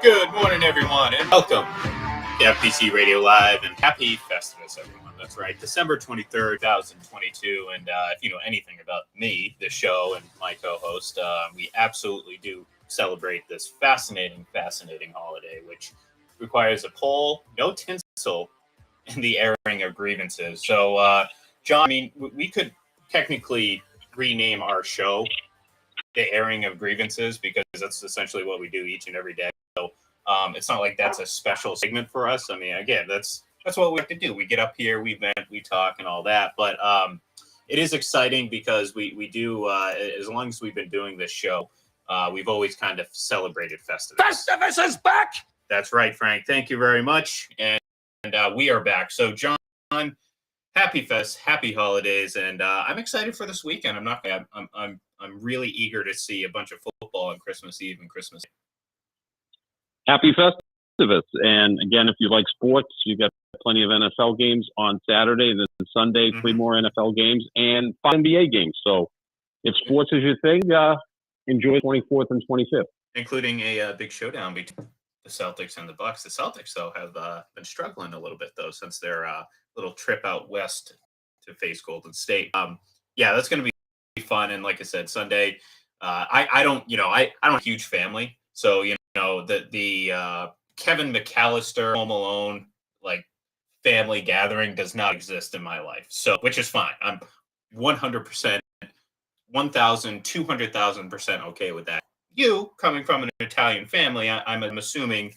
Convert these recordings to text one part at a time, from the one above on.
Good morning, everyone, and welcome to FPC Radio Live, and happy Festivus, everyone. That's right, December 23rd, 2022, and if you know anything about me, the show, and my co-host, we absolutely do celebrate this fascinating holiday, which requires a poll, no tinsel, and the airing of grievances. So, John, I mean, we could technically rename our show the airing of grievances because that's essentially what we do each and every day. So it's not like that's a special segment for us. I mean, again, that's what we have to do. We get up here, we vent, we talk, and all that. But it is exciting because we do, as long as we've been doing this show, we've always kind of celebrated Festivus. Festivus is back! That's right, Frank. Thank you very much. And we are back. So, John, happy Fest, happy holidays, and I'm excited for this weekend. I'm really eager to see a bunch of football on Christmas Eve and Christmas Day. Happy Festivus. And again, if you like sports, you've got plenty of NFL games on Saturday, and then Sunday, 3 more NFL games and 5 NBA games. So if sports is your thing, enjoy 24th and 25th. Including a big showdown between the Celtics and the Bucks. The Celtics, though, have been struggling a little bit, though, since their little trip out west to face Golden State. Yeah, that's going to be fun. And like I said, Sunday, I don't have a huge family. So, the Kevin McAllister Home Alone, like, family gathering does not exist in my life. So, which is fine. I'm 100%, 1,000, 200,000% okay with that. You, coming from an Italian family, I'm assuming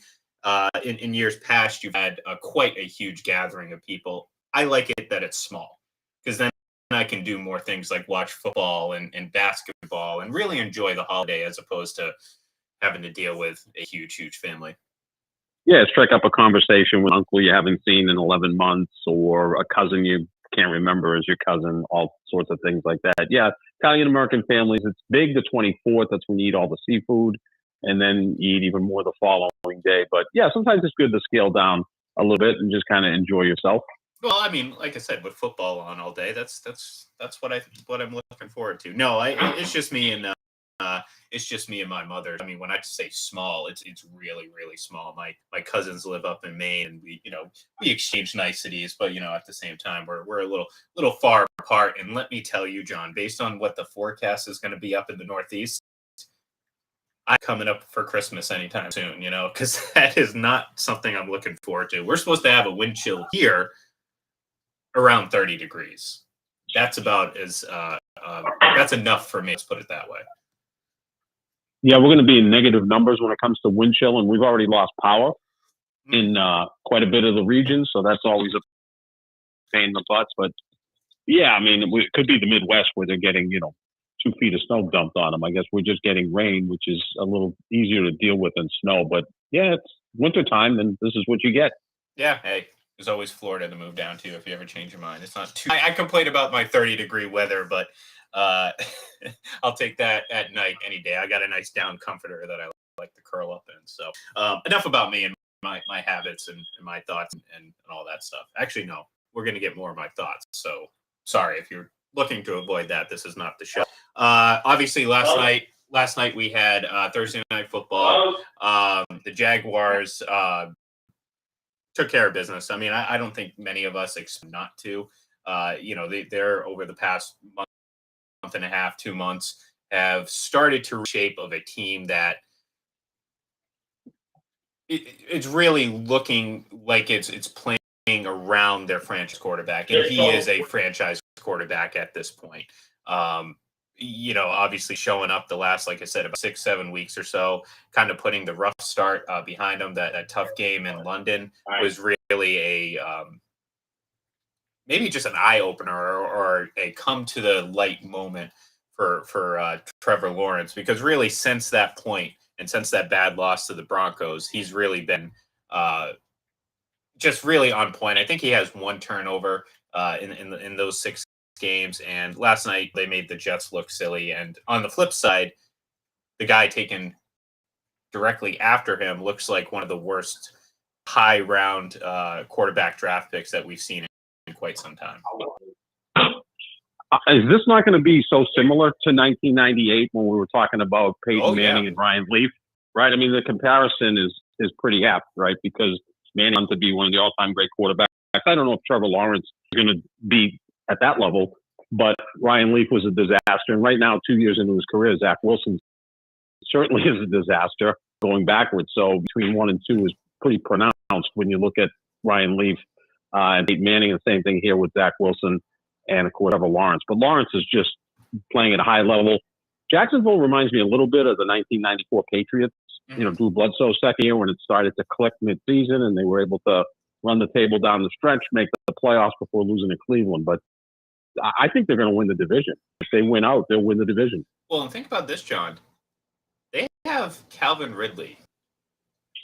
in years past you've had quite a huge gathering of people. I like it that it's small because then I can do more things like watch football and basketball and really enjoy the holiday as opposed to having to deal with a huge family. Yeah, strike up a conversation with uncle you haven't seen in 11 months or a cousin you can't remember as your cousin, all sorts of things like that. Yeah, Italian-American families, it's big the 24th. That's when you eat all the seafood, and then you eat even more the following day. But yeah, sometimes it's good to scale down a little bit and just kind of enjoy yourself. Well, I mean, like I said, with football on all day, that's what I'm looking forward to. No, it's just me and my mother. I mean, when I say small, it's really small. My cousins live up in Maine, and we exchange niceties, but at the same time, we're a little far apart. And let me tell you, John, based on what the forecast is going to be up in the Northeast, I'm coming up for Christmas anytime soon. Because that is not something I'm looking forward to. We're supposed to have a wind chill here around 30 degrees. That's about as that's enough for me. Let's put it that way. Yeah, we're going to be in negative numbers when it comes to wind chill, and we've already lost power in quite a bit of the region, so that's always a pain in the butts. But yeah, I mean, it could be the Midwest where they're getting 2 feet of snow dumped on them. I guess we're just getting rain, which is a little easier to deal with than snow. But yeah, it's wintertime, and this is what you get. Yeah, hey. There's always Florida to move down to if you ever change your mind. It's not too. I complain about my 30-degree weather, but I'll take that at night any day. I got a nice down comforter that I like to curl up in. So enough about me and my habits and my thoughts and all that stuff. Actually, no, we're going to get more of my thoughts. So sorry if you're looking to avoid that. This is not the show. Obviously, last night we had Thursday night football. The Jaguars. Took care of business. I mean, I don't think many of us expect not to. They're over the past month and a half, 2 months, have started to shape of a team that it's really looking like it's playing around their franchise quarterback, and he is a franchise quarterback at this point. Obviously showing up the last, like I said, about 6-7 weeks or so, kind of putting the rough start behind him. That tough game in London was really a maybe just an eye opener or a come to the light moment for Trevor Lawrence, because really since that point and since that bad loss to the Broncos, he's really been just really on point. I think he has 1 turnover in those 6 games, and last night they made the Jets look silly. And on the flip side, the guy taken directly after him looks like one of the worst high round quarterback draft picks that we've seen in quite some time. Is this not going to be so similar to 1998 when we were talking about Peyton Manning and Ryan Leaf? Right? I mean, the comparison is is pretty apt, right? Because Manning to be one of the all-time great quarterbacks. I don't know if Trevor Lawrence is going to be at that level, but Ryan Leaf was a disaster. And right now, 2 years into his career, Zach Wilson certainly is a disaster going backwards. So between 1 and 2 is pretty pronounced when you look at Ryan Leaf and Peyton Manning. The same thing here with Zach Wilson and, of course, Trevor Lawrence. But Lawrence is just playing at a high level. Jacksonville reminds me a little bit of the 1994 Patriots. You know, Drew Bledsoe's second year when it started to click mid-season and they were able to run the table down the stretch, make the playoffs before losing to Cleveland. But I think they're going to win the division. If they win out, they'll win the division. Well, and think about this, John. They have Calvin Ridley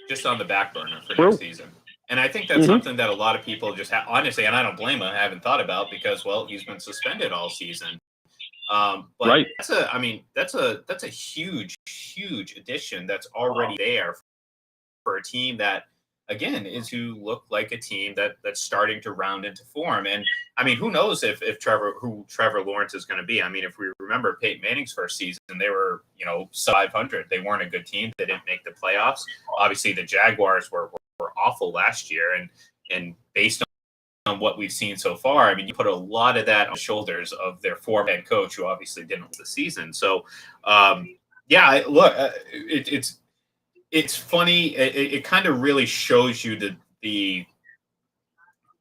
just on the back burner for next season. And I think that's something that a lot of people just honestly, and I don't blame them, haven't thought about because, well, he's been suspended all season. But that's a huge addition that's already there for a team that, again, is to look like a team that's starting to round into form. And I mean, who knows if Trevor Lawrence is going to be? I mean, if we remember Peyton Manning's first season, they were, 500. They weren't a good team. They didn't make the playoffs. Obviously, the Jaguars were awful last year, and based on what we've seen so far, I mean, you put a lot of that on the shoulders of their former head coach, who obviously didn't win the season. So, it's funny. It kind of really shows you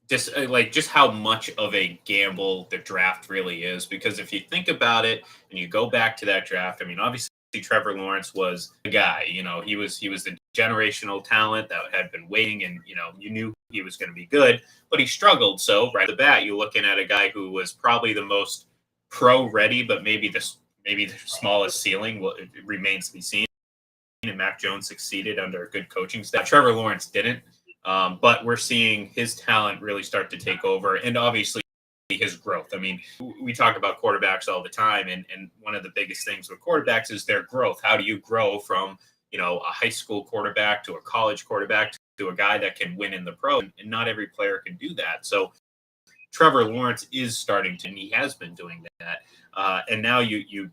just how much of a gamble the draft really is. Because if you think about it and you go back to that draft, I mean, obviously Trevor Lawrence was the guy. He was the generational talent that had been waiting, and you knew he was going to be good, but he struggled. So right off the bat, you're looking at a guy who was probably the most pro ready, but maybe the smallest ceiling. Well, it remains to be seen. And Mac Jones succeeded under a good coaching staff. Trevor Lawrence didn't, but we're seeing his talent really start to take over, and obviously his growth. I mean, we talk about quarterbacks all the time, and one of the biggest things with quarterbacks is their growth. How do you grow from a high school quarterback to a college quarterback to a guy that can win in the pro? And not every player can do that. So Trevor Lawrence is starting to, and he has been doing that. And now you you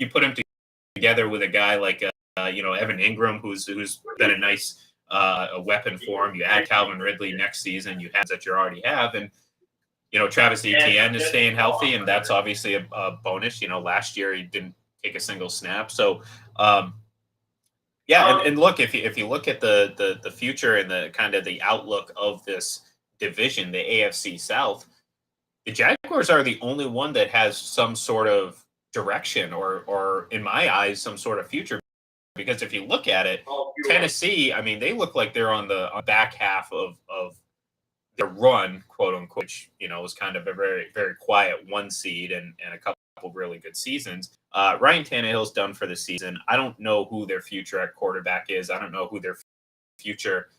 put him together with a guy like Evan Ingram, who's been a nice a weapon for him. You add Calvin Ridley next season, you have that you already have, and Travis Etienne is staying healthy, and that's obviously a bonus. Last year he didn't take a single snap, so and look, if you look at the future and the kind of the outlook of this division, the AFC South, the Jaguars are the only one that has some sort of direction or in my eyes some sort of future, because if you look at it, Tennessee, I mean, they look like they're on the back half of their run, quote unquote, which was kind of a very, very quiet one seed and a couple of really good seasons. Ryan Tannehill's done for the season. I don't know who their future at quarterback is. I don't know who their future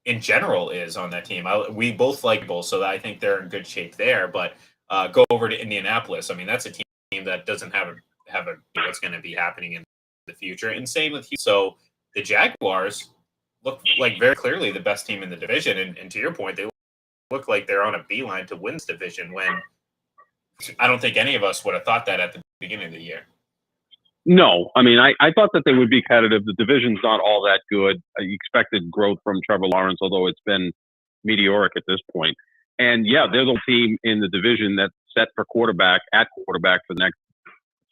in general is on that team. We both like both, so I think they're in good shape there. But go over to Indianapolis. I mean, that's a team that doesn't have a what's going to be happening in the future. And same with Houston. So the Jaguars look like very clearly the best team in the division. And to your point, they look like they're on a beeline to win this division, when I don't think any of us would have thought that at the beginning of the year. No, I mean, I thought that they would be competitive. The division's not all that good. I expected growth from Trevor Lawrence, although it's been meteoric at this point. And yeah, they're the team in the division that's set for quarterback for the next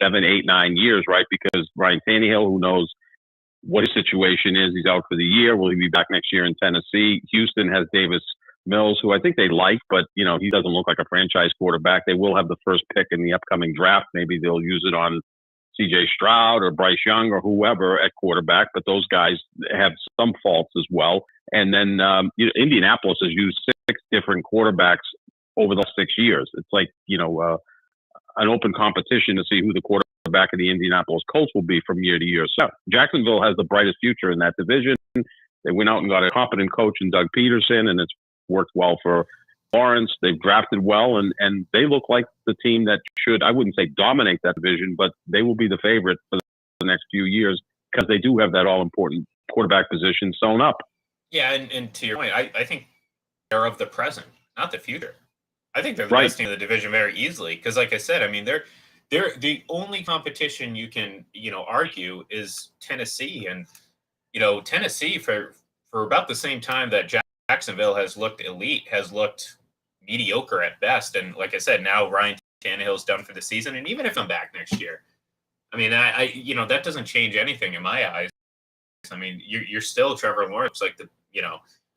7, 8, 9 years, right? Because Ryan Tannehill, who knows what his situation is. He's out for the year. Will he be back next year in Tennessee? Houston has Davis Mills, who I think they like, but he doesn't look like a franchise quarterback. They will have the first pick in the upcoming draft. Maybe they'll use it on C.J. Stroud or Bryce Young or whoever at quarterback, but those guys have some faults as well. And then Indianapolis has used 6 different quarterbacks over the last 6 years. It's like an open competition to see who the quarterback of the Indianapolis Colts will be from year to year. So Jacksonville has the brightest future in that division. They went out and got a competent coach in Doug Peterson, and it's worked well for Lawrence. They've drafted well, and they look like the team that should, I wouldn't say dominate that division, but they will be the favorite for the next few years because they do have that all-important quarterback position sewn up. Yeah, and to your point, I think they're of the present, not the future. I think they're the best team in the division very easily because, like I said, I mean, the only competition you can argue is Tennessee, and Tennessee for about the same time that Jacksonville has looked elite has looked mediocre at best. And like I said, now Ryan Tannehill's done for the season, and even if I'm back next year, I mean, I that doesn't change anything in my eyes. I mean, you're still Trevor Lawrence, like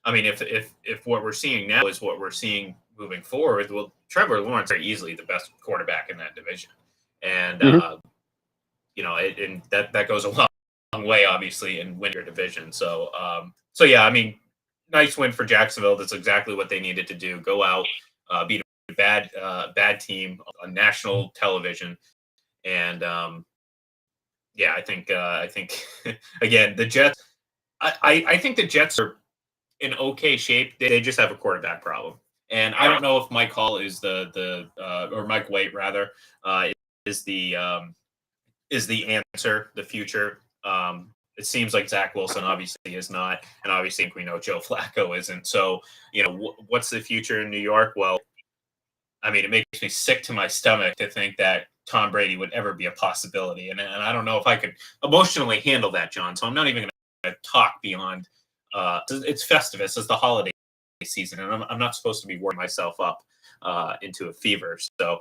I mean, if what we're seeing now is what we're seeing moving forward, well, Trevor Lawrence are easily the best quarterback in that division, and and that goes a long way, obviously, in winning your division. So yeah, I mean, nice win for Jacksonville. That's exactly what they needed to do. Go out, beat a bad team on national television, and yeah, I think again the Jets. I think the Jets are in okay shape. They just have a quarterback problem, and I don't know if Mike Hall is the or Mike White rather is is the answer, the future. It seems like Zach Wilson obviously is not, and obviously we know Joe Flacco isn't. So what's the future in New York? Well, I mean, it makes me sick to my stomach to think that Tom Brady would ever be a possibility. And I don't know if I could emotionally handle that, John. So I'm not even going to talk beyond. It's Festivus, it's the holiday season, and I'm not supposed to be working myself up into a fever. So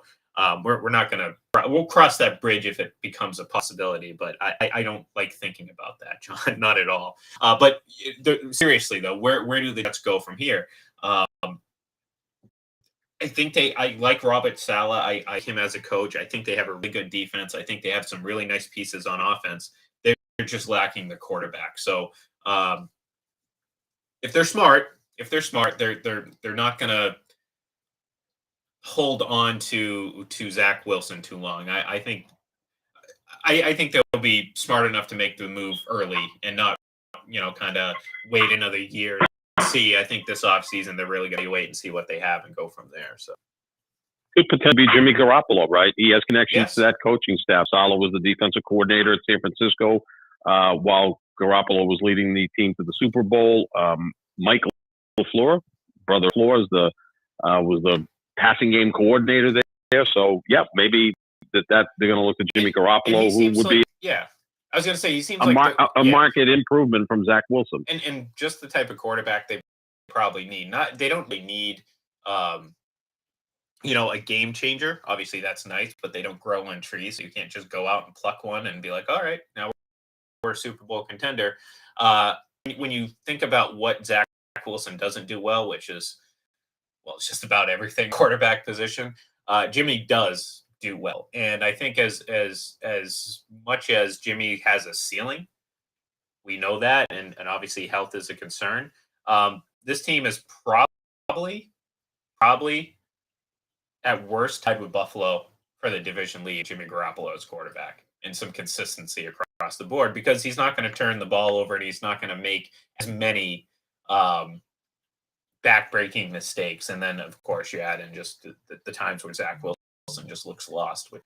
we're not going to. We'll cross that bridge if it becomes a possibility. But I don't like thinking about that, John. Not at all. But seriously though, where do the Jets go from here? I think I like Robert Saleh. I like him as a coach. I think they have a really good defense. I think they have some really nice pieces on offense. They're just lacking the quarterback. So if they're smart, they're not gonna hold on to Zach Wilson too long. I think they'll be smart enough to make the move early and not kind of wait another year. See, I think this offseason they're really going to wait and see what they have and go from there. So could potentially be Jimmy Garoppolo, right? He has connections to that coaching staff. Saleh was the defensive coordinator at San Francisco while Garoppolo was leading the team to the Super Bowl. Michael LaFleur, brother LaFleur, was the passing game coordinator there. So yeah, maybe that they're going to look at Jimmy Garoppolo, who would be I was going to say he seems a market improvement from Zach Wilson, and just the type of quarterback they probably need. They don't really need a game changer. Obviously that's nice, but they don't grow on trees, so you can't just go out and pluck one and be like, all right, now we're a Super Bowl contender. When you think about what Zach Wilson doesn't do well, which is it's just about everything quarterback position, Jimmy does do well. And I think as much as Jimmy has a ceiling, we know that, and obviously health is a concern. This team is probably at worst tied with Buffalo for the division lead. Jimmy Garoppolo as quarterback and some consistency across the board, because he's not going to turn the ball over and he's not going to make as many back-breaking mistakes. And then of course you add in just the times where Zach Wilson just looks lost, with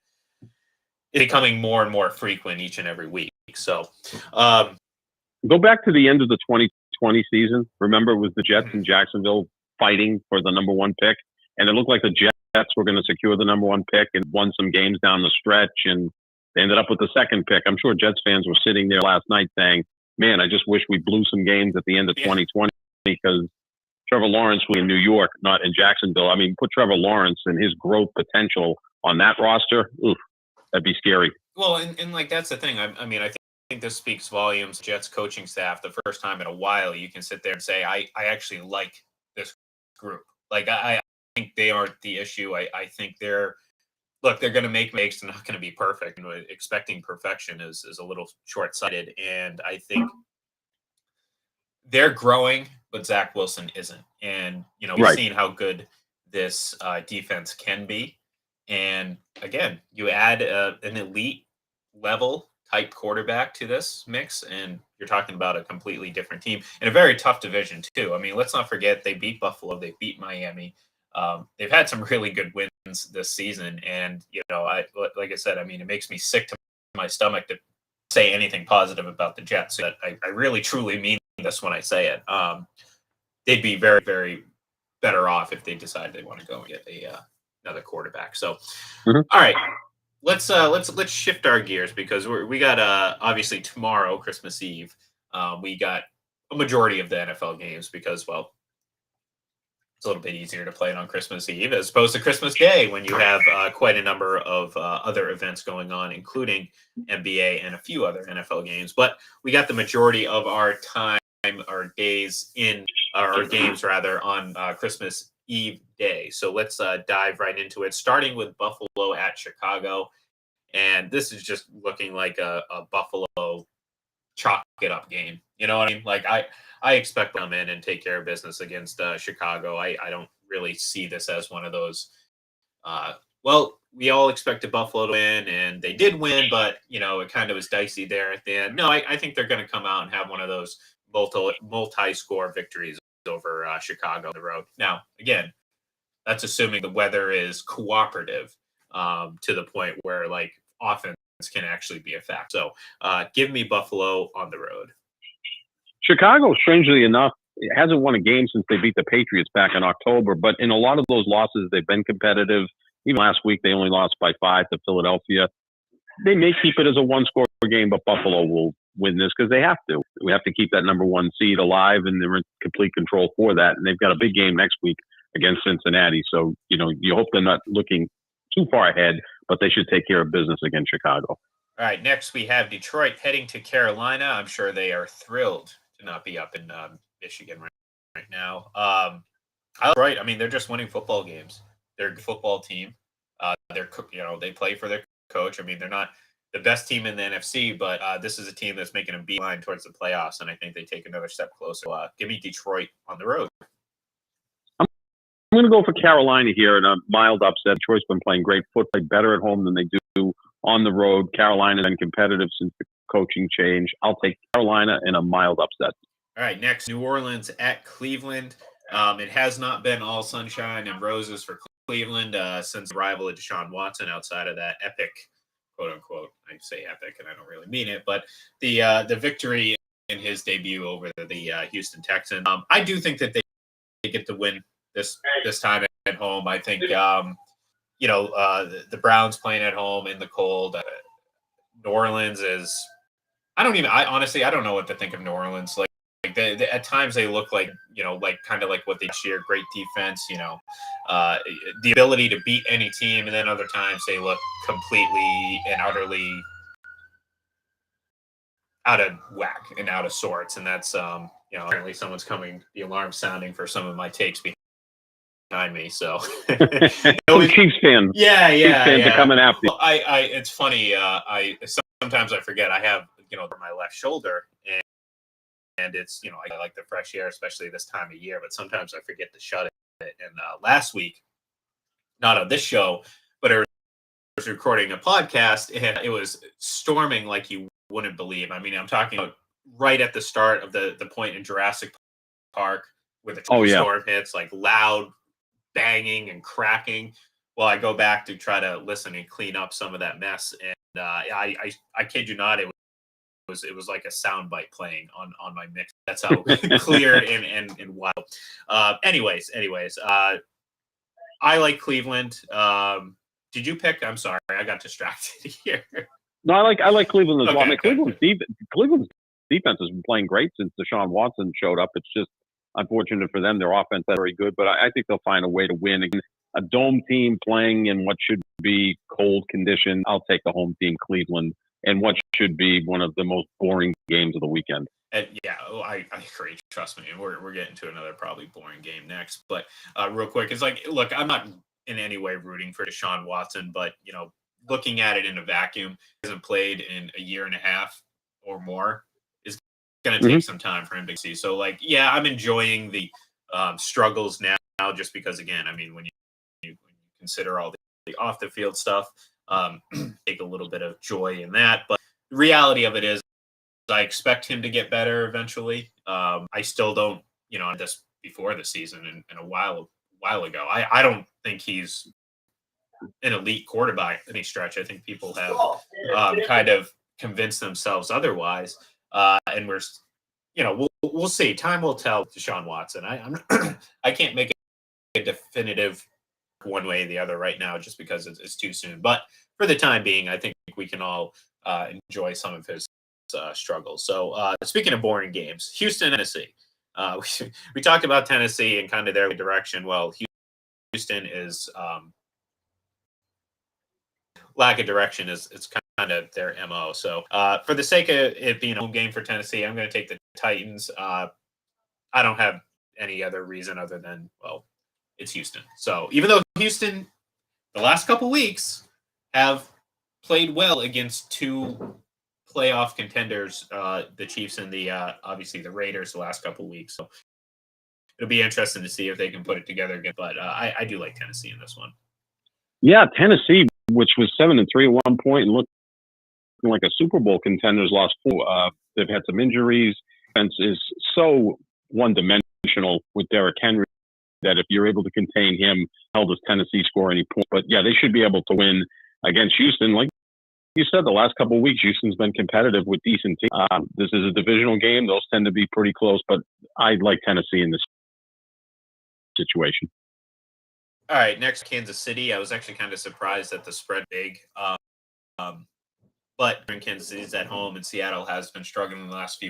it becoming more and more frequent each and every week. So go back to the end of the 2020 season. Remember, it was the Jets in Jacksonville fighting for the number one pick, and it looked like the Jets were going to secure the number one pick and won some games down the stretch, and they ended up with the second pick. I'm sure Jets fans were sitting there last night saying, man, I just wish we blew some games at the end of 2020, because Trevor Lawrence was in New York, not in Jacksonville. I mean, put Trevor Lawrence and his growth potential on that roster. Oof, that'd be scary. Well, and like that's the thing. I mean, I think this speaks volumes. Jets coaching staff, the first time in a while, you can sit there and say, I actually like this group. Like I think they aren't the issue. I think they're going to make mistakes. They're not going to be perfect. And expecting perfection is a little short-sighted. And I think they're growing, but Zach Wilson isn't. And we've seen how good this defense can be. And again, you add an elite level type quarterback to this mix, and you're talking about a completely different team in a very tough division too. I mean, let's not forget they beat Buffalo, they beat Miami. They've had some really good wins this season, and like I said, I mean, it makes me sick to my stomach to say anything positive about the Jets. But I really truly mean this when I say it. They'd be very, very better off if they decide they want to go and get another quarterback. So, all right, let's shift our gears because we got obviously tomorrow, Christmas Eve. We got a majority of the NFL games because, well, it's a little bit easier to play it on Christmas Eve as opposed to Christmas Day when you have quite a number of other events going on, including NBA and a few other NFL games. But we got the majority of our time, our days in, our games rather, on Christmas Eve day. So let's dive right into it, starting with Buffalo at Chicago. And this is just looking like a Buffalo chalk it up game. You know what I mean? Like I expect them in and take care of business against Chicago. I don't really see this as one of those. Uh, well, we all expected Buffalo to win, and they did win, but it kind of was dicey there at the end. No, I think they're going to come out and have one of those multi-score victories over Chicago on the road. Now, again, that's assuming the weather is cooperative to the point where like offense can actually be a fact. So give me Buffalo on the road. Chicago, strangely enough, hasn't won a game since they beat the Patriots back in October. But in a lot of those losses, they've been competitive. Even last week, they only lost by 5 to Philadelphia. They may keep it as a one-score game, but Buffalo will win this because they have to. We have to keep that number 1 seed alive, and they're in complete control for that. And they've got a big game next week against Cincinnati. So, you hope they're not looking too far ahead, but they should take care of business against Chicago. All right, next we have Detroit heading to Carolina. I'm sure they are thrilled to not be up in Michigan right now. Right. I mean, they're just winning football games. They're a good football team. They play for their coach. I mean, they're not the best team in the NFC, but this is a team that's making a beeline towards the playoffs, and I think they take another step closer. Give me Detroit on the road. I'm going to go for Carolina here in a mild upset. Detroit's been playing great football, better at home than they do on the road. Carolina's been competitive since the coaching change. I'll take Carolina in a mild upset. All right, next, New Orleans at Cleveland. It has not been all sunshine and roses for Cleveland since the arrival of Deshaun Watson outside of that epic, quote unquote, I say epic and I don't really mean it, but the victory in his debut over the Houston Texans. I do think that they get to win this time at home. I think, the Browns playing at home in the cold. New Orleans is, I honestly, I don't know what to think of New Orleans. Like they, at times they look like, like kind of like what they cheer, great defense, the ability to beat any team. And then other times they look completely and utterly out of whack and out of sorts. And that's, apparently someone's the alarm sounding for some of my takes behind me. So Chiefs fans. Yeah. Chiefs fans are coming after you. Well, it's funny. Sometimes I forget I have, my left shoulder and it's, I like the fresh air, especially this time of year, but sometimes I forget to shut it. And last week, not on this show, but I was recording a podcast and it was storming like you wouldn't believe. I mean, I'm talking about right at the start of the point in Jurassic Park where the storm hits, like loud banging and cracking. Well, I go back to try to listen and clean up some of that mess. And I kid you not, it was like a sound bite playing on my mix. That's how clear and wild. Anyways, I like Cleveland. Did you pick? I'm sorry, I got distracted here. No, I like Cleveland as well. I mean, Okay. Cleveland's defense has been playing great since Deshaun Watson showed up. It's just unfortunate for them. Their offense is very good, but I think they'll find a way to win. Again, a dome team playing in what should be cold conditions. I'll take the home team, Cleveland, and what should be one of the most boring games of the weekend. And I agree. Trust me, we're getting to another probably boring game next. But real quick, it's like, look, I'm not in any way rooting for Deshaun Watson, but looking at it in a vacuum, hasn't played in a year and a half or more, is going to take some time for him to see. So, like, yeah, I'm enjoying the struggles now, just because, again, I mean, when you consider all the off the field stuff, take a little bit of joy in that. But the reality of it is, I expect him to get better eventually. I still don't, this before the season and a while ago. I don't think he's an elite quarterback any stretch. I think people have kind of convinced themselves otherwise. And we'll see. Time will tell. Deshaun Watson. I can't make a definitive one way or the other right now, just because it's too soon. But for the time being, I think we can all enjoy some of his struggles. So speaking of boring games, Houston, Tennessee. We talked about Tennessee and kind of their direction. Well, Houston is lack of direction is it's kind of their mo. So for the sake of it being a home game for Tennessee, I'm going to take the Titans. I don't have any other reason other than, well, it's Houston. So even though Houston the last couple weeks have played well against two playoff contenders, the Chiefs and the obviously the Raiders the last couple weeks. So it'll be interesting to see if they can put it together again. But I do like Tennessee in this one. Yeah, Tennessee, which was 7-3 at one point and looked like a Super Bowl contenders, lost 4. They've had some injuries. Defense is so one-dimensional with Derrick Henry that if you're able to contain him, how does Tennessee score any points? But yeah, they should be able to win against Houston. Like you said, the last couple of weeks, Houston's been competitive with decent teams. This is a divisional game; those tend to be pretty close. But I like Tennessee in this situation. All right, next Kansas City. I was actually kind of surprised that the spread big. But Kansas City's at home, and Seattle has been struggling in the last few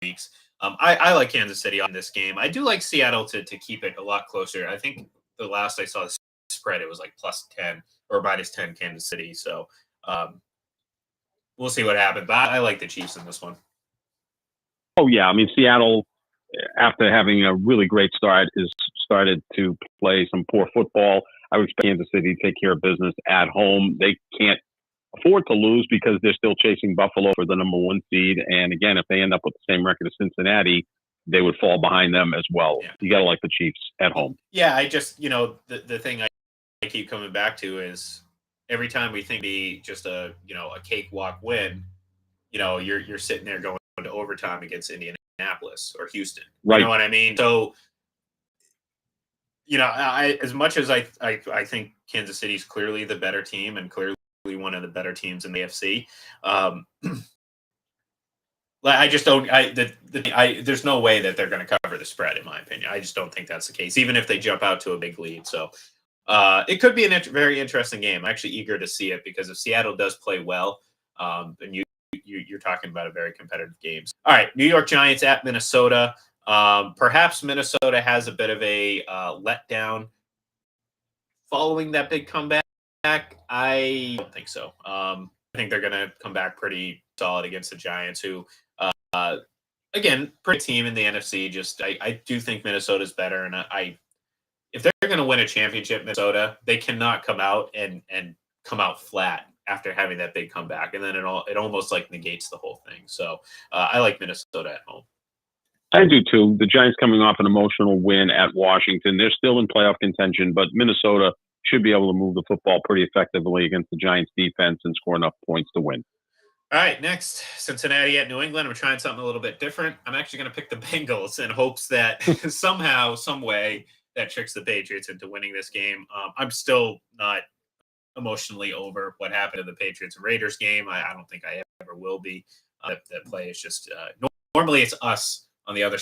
weeks. I like Kansas City on this game. I do like Seattle to keep it a lot closer. I think the last I saw the spread, it was like +10 or -10 Kansas City. So we'll see what happens. But I like the Chiefs in this one. Oh, yeah. I mean, Seattle, after having a really great start, is started to play some poor football. I would expect Kansas City to take care of business at home. They can't afford to lose because they're still chasing Buffalo for the #1 seed. And again, if they end up with the same record as Cincinnati, they would fall behind them as well. Yeah. You got to like the Chiefs at home. Yeah, I just, the thing I keep coming back to is every time we think be just a cakewalk win, you're sitting there going to overtime against Indianapolis or Houston. Right. You know what I mean? So, I as much as I think Kansas City's clearly the better team and clearly one of the better teams in the AFC. I just don't. There's no way that they're going to cover the spread, in my opinion. I just don't think that's the case, even if they jump out to a big lead. So it could be a very interesting game. I'm actually eager to see it because if Seattle does play well, then you're talking about a very competitive game. All right, New York Giants at Minnesota. Perhaps Minnesota has a bit of a letdown following that big comeback. I don't think so. I think they're going to come back pretty solid against the Giants, who, again, pretty team in the NFC. Just I do think Minnesota's better, and if they're going to win a championship, Minnesota, they cannot come out and come out flat after having that big comeback, and then it almost like negates the whole thing. So I like Minnesota at home. I do too. The Giants coming off an emotional win at Washington. They're still in playoff contention, but Minnesota should be able to move the football pretty effectively against the Giants defense and score enough points to win. All right, next, Cincinnati at New England. I'm trying something a little bit different. I'm actually going to pick the Bengals in hopes that somehow, some way, that tricks the Patriots into winning this game. I'm still not emotionally over what happened to the Patriots and Raiders game. I don't think I ever will be. That play is just normally it's us on the other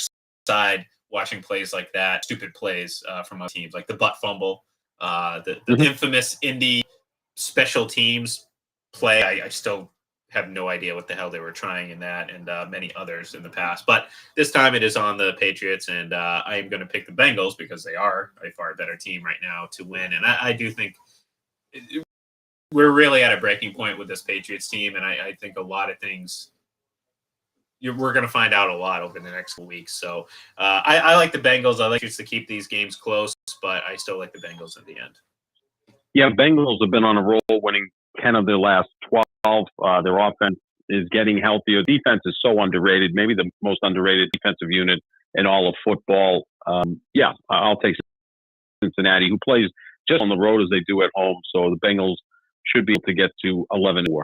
side watching plays like that, stupid plays from other teams, like the butt fumble, the infamous Indy special teams play. I still have no idea what the hell they were trying in that, and many others in the past. But this time it is on the Patriots, and I am going to pick the Bengals because they are a far better team right now to win. And I do think we're really at a breaking point with this Patriots team, and I think a lot of things we're going to find out a lot over the next weeks. So I like the Bengals. I like to keep these games close, but I still like the Bengals in the end. Yeah, Bengals have been on a roll, winning 10 of their last 12. Their offense is getting healthier. Defense is so underrated, maybe the most underrated defensive unit in all of football. Yeah, I'll take Cincinnati, who plays just on the road as they do at home. So the Bengals should be able to get to 11-4.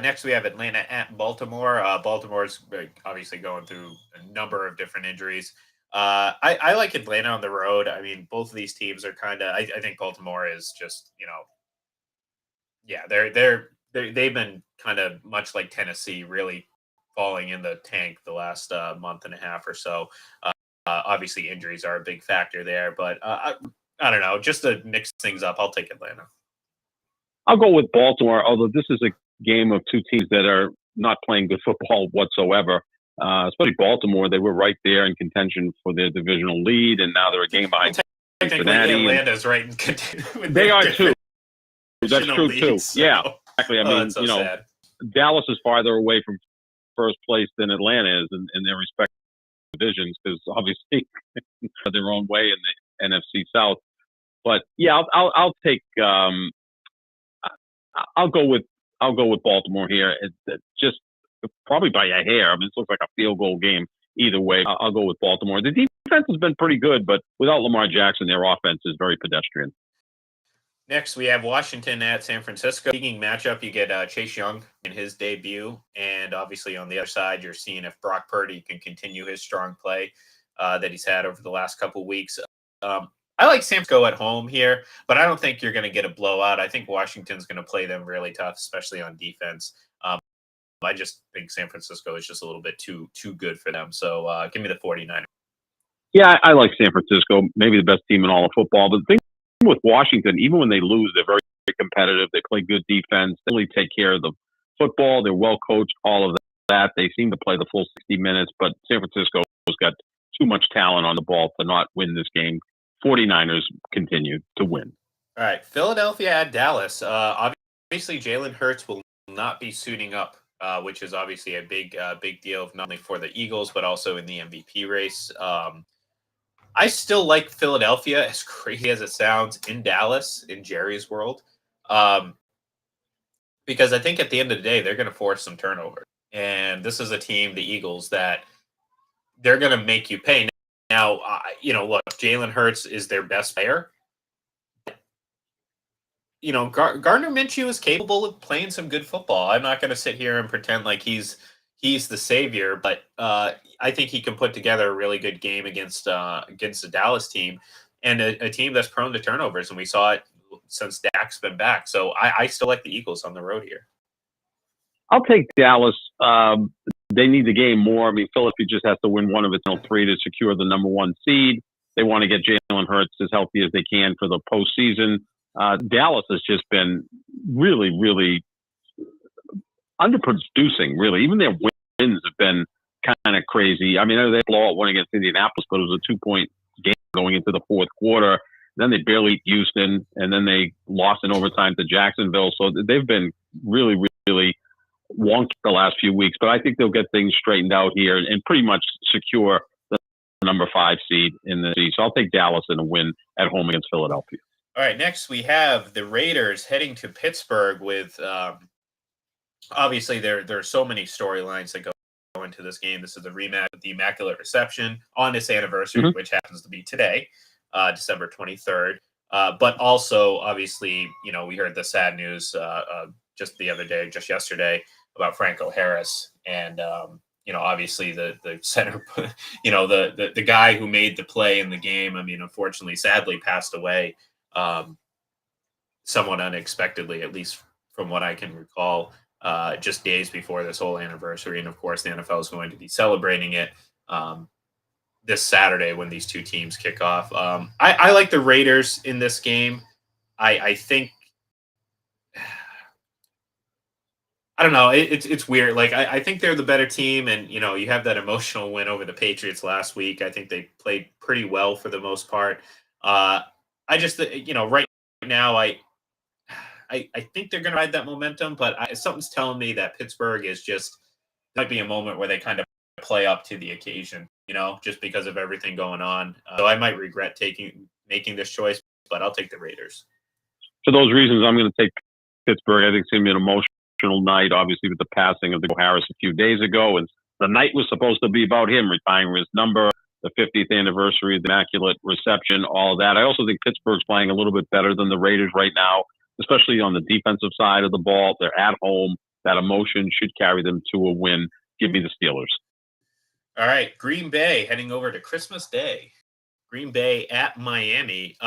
Next, we have Atlanta at Baltimore. Baltimore's obviously going through a number of different injuries. I like Atlanta on the road. I mean, both of these teams are kind of. I think Baltimore is just yeah, they've been kind of much like Tennessee, really falling in the tank the last month and a half or so. Obviously, injuries are a big factor there, but I don't know. Just to mix things up, I'll take Atlanta. I'll go with Baltimore, although this is a game of two teams that are not playing good football whatsoever. Especially Baltimore, they were right there in contention for their divisional lead, and now they're a game Well, behind technically, Cincinnati. Atlanta's right in with They their are too. That's divisional true lead, too. so. Yeah, exactly. I Oh, mean, that's so sad. Dallas is farther away from first place than Atlanta is in their respective divisions because obviously they're their own way in the NFC South. But yeah, I'll take I'll go with Baltimore here. It's just probably by a hair. I mean, this looks like a field goal game either way. I'll go with Baltimore. The defense has been pretty good, but without Lamar Jackson, their offense is very pedestrian. Next, we have Washington at San Francisco. Speaking matchup, you get Chase Young in his debut. And obviously on the other side, you're seeing if Brock Purdy can continue his strong play that he's had over the last couple of weeks. I like San Francisco at home here, but I don't think you're going to get a blowout. I think Washington's going to play them really tough, especially on defense. I just think San Francisco is just a little bit too good for them. So give me the 49ers. Yeah, I like San Francisco, maybe the best team in all of football. But the thing with Washington, even when they lose, they're very competitive. They play good defense. They really take care of the football. They're well coached, all of that. They seem to play the full 60 minutes, but San Francisco has got too much talent on the ball to not win this game. 49ers continue to win. All right, Philadelphia at Dallas. Obviously, Jalen Hurts will not be suiting up, which is obviously a big deal, not only for the Eagles, but also in the MVP race. I still like Philadelphia, as crazy as it sounds, in Dallas, in Jerry's world, because I think at the end of the day, they're going to force some turnover. And this is a team, the Eagles, that they're going to make you pay. Now, look, Jalen Hurts is their best player. Gardner Minshew is capable of playing some good football. I'm not going to sit here and pretend like he's the savior, but I think he can put together a really good game against the Dallas team and a team that's prone to turnovers, and we saw it since Dak's been back. So I still like the Eagles on the road here. I'll take Dallas. They need the game more. I mean, Philadelphia just has to win one of its three to secure the number one seed. They want to get Jalen Hurts as healthy as they can for the postseason. Dallas has just been really, really underproducing, really. Even their wins have been kind of crazy. I mean, they blow out one against Indianapolis, but it was a 2-point game going into the fourth quarter. Then they barely beat Houston, and then they lost in overtime to Jacksonville. So they've been really, really wonky the last few weeks. But I think they'll get things straightened out here and pretty much secure the number 5 seed in the season. So I'll take Dallas in a win at home against Philadelphia. All right, next we have the Raiders heading to Pittsburgh with obviously there are so many storylines that go into this game. This is the rematch of the Immaculate Reception on its anniversary, which happens to be today, December 23rd. But also, obviously, we heard the sad news just yesterday about Franco Harris. And, obviously the center, the guy who made the play in the game, I mean, unfortunately, sadly passed away somewhat unexpectedly, at least from what I can recall, just days before this whole anniversary. And of course, the NFL is going to be celebrating it this Saturday when these two teams kick off. I like the Raiders in this game. I think, I don't know. It's weird. Like, I think they're the better team. And, you have that emotional win over the Patriots last week. I think they played pretty well for the most part. I just, right now, I think they're going to ride that momentum, but something's telling me that Pittsburgh might be a moment where they kind of play up to the occasion, just because of everything going on. So I might regret making this choice, but I'll take the Raiders. For those reasons, I'm going to take Pittsburgh. I think it's going to be an emotional night, obviously, with the passing of Harris a few days ago. And the night was supposed to be about him retiring his number, the 50th anniversary of the Immaculate Reception, all of that. I also think Pittsburgh's playing a little bit better than the Raiders right now, especially on the defensive side of the ball. They're at home. That emotion should carry them to a win. Give me the Steelers. All right, Green Bay heading over to Christmas Day. Green Bay at Miami.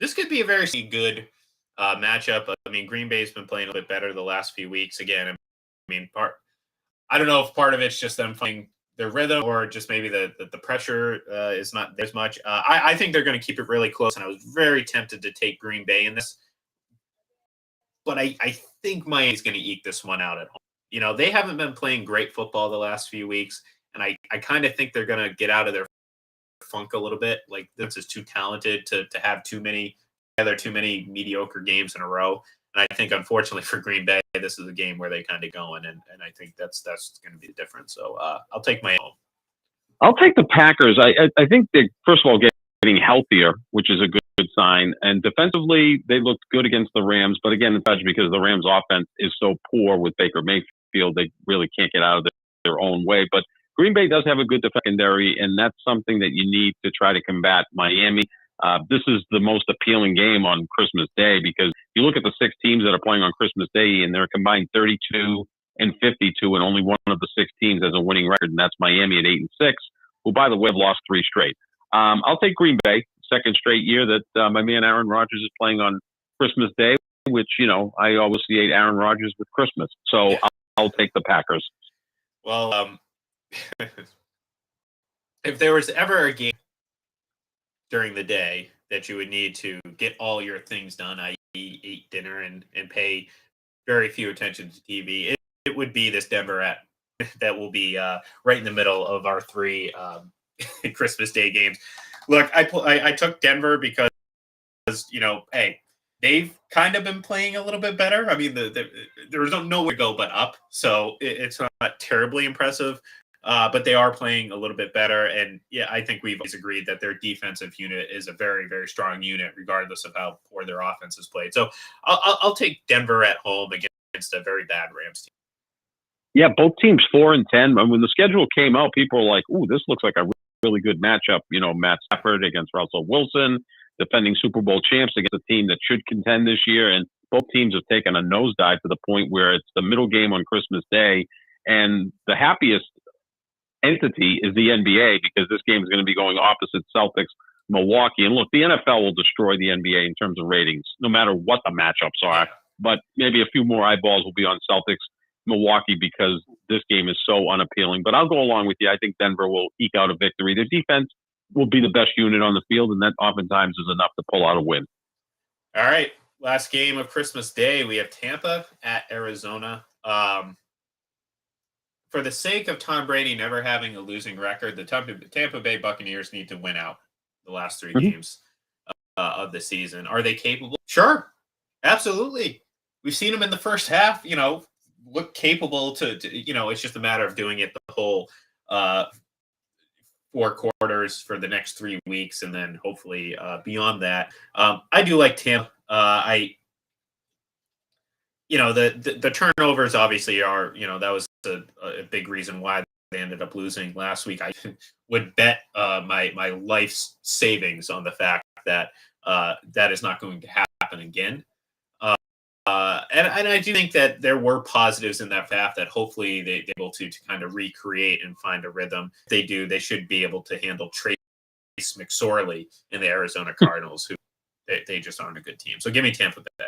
This could be a very good matchup. I mean, Green Bay's been playing a bit better the last few weeks. Again, I don't know if part of it's just them playing their rhythm or just maybe the pressure is not as much. I think they're going to keep it really close, and I was very tempted to take Green Bay in this. but I think Miami's going to eke this one out at home. They haven't been playing great football the last few weeks, and I kind of think they're going to get out of their funk a little bit. Like, this is too talented to have too many mediocre games in a row. And I think, unfortunately for Green Bay, this is a game where they kind of go in, and I think that's going to be the difference. So I'll take my own. I'll take the Packers. I think they're, first of all, getting healthier, which is a good sign. And defensively, they looked good against the Rams. But again, especially because the Rams' offense is so poor with Baker Mayfield, they really can't get out of their own way. But Green Bay does have a good secondary, and that's something that you need to try to combat Miami. This is the most appealing game on Christmas Day, because you look at the 6 teams that are playing on Christmas Day, and they're combined 32 and 52, and only one of the 6 teams has a winning record, and that's Miami at 8-6, who, by the way, have lost 3 straight. I'll take Green Bay, second straight year that my man Aaron Rodgers is playing on Christmas Day, which, I always associate Aaron Rodgers with Christmas. So I'll take the Packers. Well, if there was ever a game during the day that you would need to get all your things done, i.e. eat dinner and pay very few attention to TV, it would be this Denver at that will be right in the middle of our 3 Christmas Day games. Look, I took Denver because, hey, they've kind of been playing a little bit better. I mean, there was nowhere to go but up, so it's not terribly impressive. But they are playing a little bit better. And yeah, I think we've always agreed that their defensive unit is a very, very strong unit, regardless of how poor their offense is played. So I'll take Denver at home against a very bad Rams team. Yeah, both teams 4-10. And when the schedule came out, people were like, "Ooh, this looks like a really good matchup." Matt Stafford against Russell Wilson, defending Super Bowl champs against a team that should contend this year. And both teams have taken a nosedive to the point where it's the middle game on Christmas Day. And the happiest entity is the NBA, because this game is going to be going opposite Celtics, Milwaukee. And look, the NFL will destroy the NBA in terms of ratings, no matter what the matchups are. But maybe a few more eyeballs will be on Celtics, Milwaukee, because this game is so unappealing. But I'll go along with you. I think Denver will eke out a victory. Their defense will be the best unit on the field, and that oftentimes is enough to pull out a win. All right. Last game of Christmas Day, we have Tampa at Arizona. For the sake of Tom Brady never having a losing record, the Tampa Bay Buccaneers need to win out the last 3 games of the season. Are they capable? Sure. Absolutely. We've seen them in the first half, look capable to it's just a matter of doing it the whole 4 quarters for the next 3 weeks, and then hopefully beyond that. I do like Tampa. The turnovers obviously are, that was a big reason why they ended up losing last week. I would bet my life's savings on the fact that that is not going to happen again. And I do think that there were positives in that half that hopefully they're able to kind of recreate and find a rhythm. If they do, they should be able to handle Trace McSorley in the Arizona Cardinals, who they just aren't a good team. So give me Tampa Bay,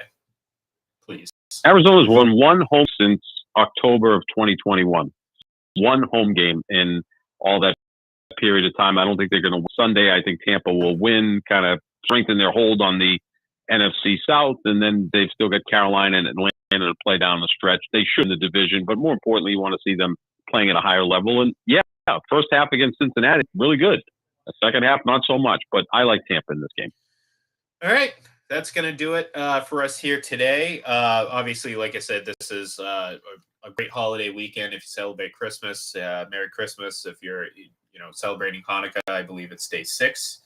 please. Arizona's won 1 home since October of 2021. 1 home game in all that period of time. I don't think they're going to win Sunday. I think Tampa will win, kind of strengthen their hold on the NFC South, and then they've still got Carolina and Atlanta to play down the stretch. They should in the division, but more importantly, you want to see them playing at a higher level. And yeah, first half against Cincinnati, really good. The second half, not so much, but I like Tampa in this game. All right. That's going to do it for us here today. Obviously, like I said, this is a great holiday weekend. If you celebrate Christmas, Merry Christmas. If you're, celebrating Hanukkah, I believe it's day 6.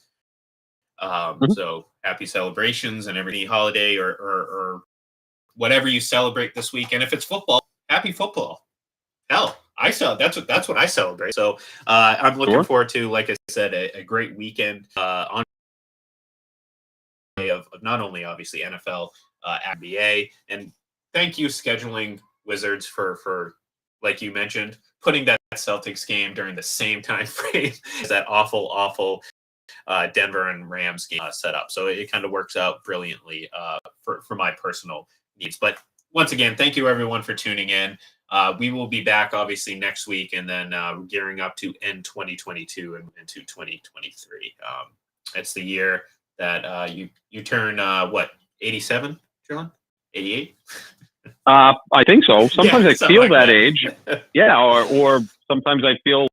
So happy celebrations and every holiday or whatever you celebrate this weekend. If it's football, happy football. Hell, that's what I celebrate. So I'm looking forward to, like I said, a great weekend on of not only obviously NFL, NBA, and thank you scheduling Wizards for like you mentioned, putting that Celtics game during the same time frame as that awful Denver and Rams game set up. So it kind of works out brilliantly for my personal needs. But once again, thank you everyone for tuning in. We will be back obviously next week, and then gearing up to end 2022 and into 2023. It's the year that you turn 87, John? 88? I think so. Sometimes Yeah, I something feel like that that. age. Yeah, or sometimes I feel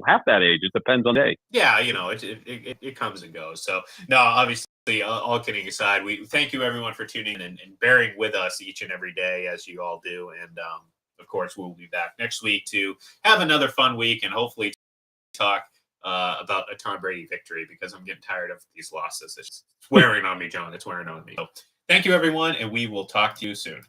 half that age. It depends on the day. Yeah, it comes and goes. So no, obviously, all kidding aside, we thank you everyone for tuning in and bearing with us each and every day as you all do. And of course, we'll be back next week to have another fun week and hopefully talk about a Tom Brady victory because I'm getting tired of these losses. It's wearing on me, John. It's wearing on me. So thank you everyone, and we will talk to you soon.